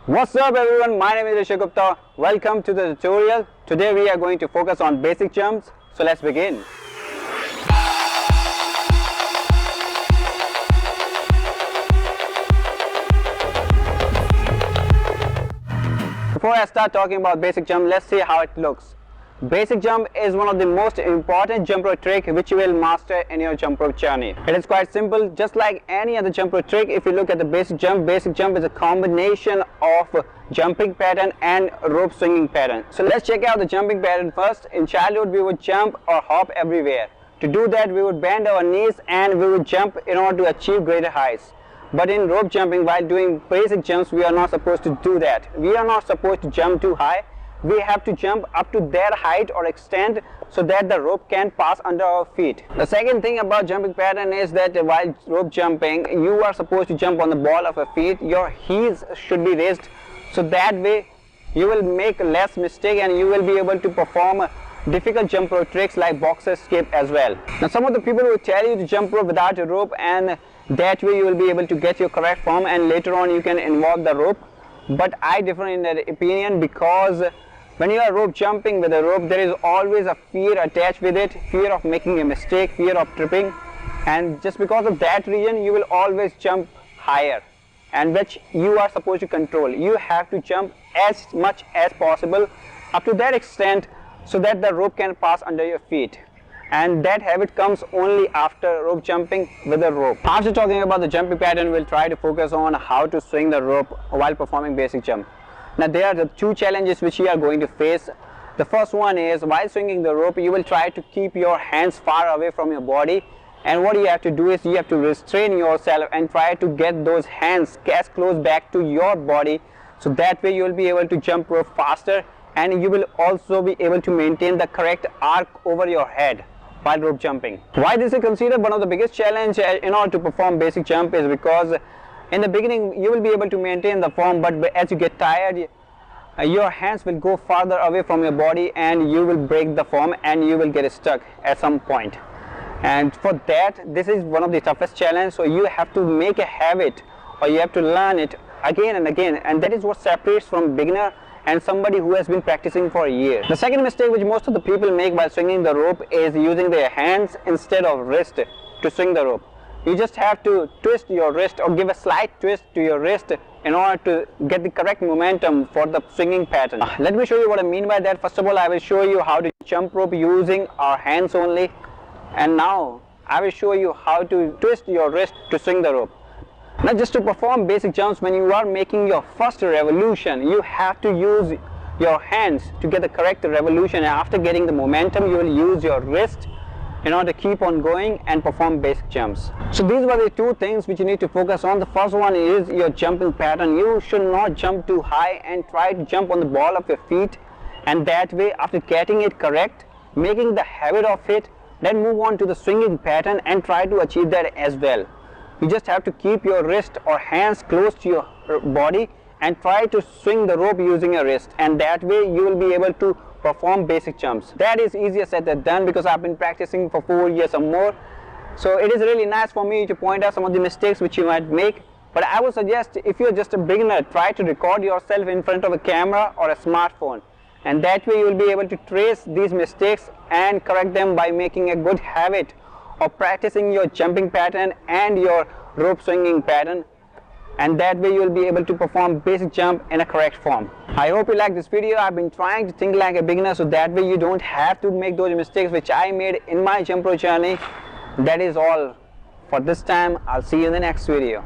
What's up everyone, my name is Rishab Gupta. Welcome to the tutorial. Today we are going to focus on basic jumps. So let's begin. Before I start talking about basic jump, let's see how it looks. Basic jump is one of the most important jump rope trick which you will master in your jump rope journey. It is quite simple, just like any other jump rope trick. If you look at the basic jump is a combination of jumping pattern and rope swinging pattern. So let's check out the jumping pattern first. In childhood we would jump or hop everywhere. To do that we would bend our knees and we would jump in order to achieve greater heights. But in rope jumping, while doing basic jumps, we are not supposed to do that. We are not supposed to jump too high. We have to jump up to that height or extent so that the rope can pass under our feet. The second thing about jumping pattern is that while rope jumping, you are supposed to jump on the ball of your feet. Your heels should be raised, so that way you will make less mistake and you will be able to perform difficult jump rope tricks like boxer skip as well. Now some of the people will tell you to jump rope without a rope, and that way you will be able to get your correct form and later on you can involve the rope. But I differ in that opinion, because when you are rope jumping with a rope, there is always a fear attached with it, fear of making a mistake, fear of tripping, and just because of that reason you will always jump higher, and which you are supposed to control. You have to jump as much as possible up to that extent so that the rope can pass under your feet, and that habit comes only after rope jumping with a rope. After talking about the jumping pattern, we'll try to focus on how to swing the rope while performing basic jump. Now there are the two challenges which you are going to face. The first one is, while swinging the rope you will try to keep your hands far away from your body, and what you have to do is you have to restrain yourself and try to get those hands as close back to your body, so that way you will be able to jump rope faster, and you will also be able to maintain the correct arc over your head while rope jumping. Why this is considered one of the biggest challenge in order to perform basic jump is because in the beginning you will be able to maintain the form, but as you get tired your hands will go farther away from your body and you will break the form and you will get stuck at some point. And for that, this is one of the toughest challenge. So you have to make a habit, or you have to learn it again and again, and that is what separates from beginner and somebody who has been practicing for a year. The second mistake which most of the people make while swinging the rope is using their hands instead of wrist to swing the rope. You just have to twist your wrist or give a slight twist to your wrist in order to get the correct momentum for the swinging pattern. Let me show you what I mean by that. First of all, I will show you how to jump rope using our hands only, and now I will show you how to twist your wrist to swing the rope. Now just to perform basic jumps, when you are making your first revolution, you have to use your hands to get the correct revolution, and after getting the momentum you will use your wrist in order to keep on going and perform basic jumps. So these were the two things which you need to focus on. The first one is your jumping pattern. You should not jump too high and try to jump on the ball of your feet, and that way after getting it correct, making the habit of it, then move on to the swinging pattern and try to achieve that as well. You just have to keep your wrist or hands close to your body and try to swing the rope using your wrist, and that way you will be able to perform basic jumps. That is easier said than done, because I've been practicing for 4 years or more. So it is really nice for me to point out some of the mistakes which you might make. But I would suggest, if you're just a beginner, try to record yourself in front of a camera or a smartphone, and that way you will be able to trace these mistakes and correct them by making a good habit of practicing your jumping pattern and your rope swinging pattern, and that way you will be able to perform basic jump in a correct form. I hope you like this video. I've been trying to think like a beginner, so that way you don't have to make those mistakes which I made in my jump rope journey. That is all for this time. I'll see you in the next video.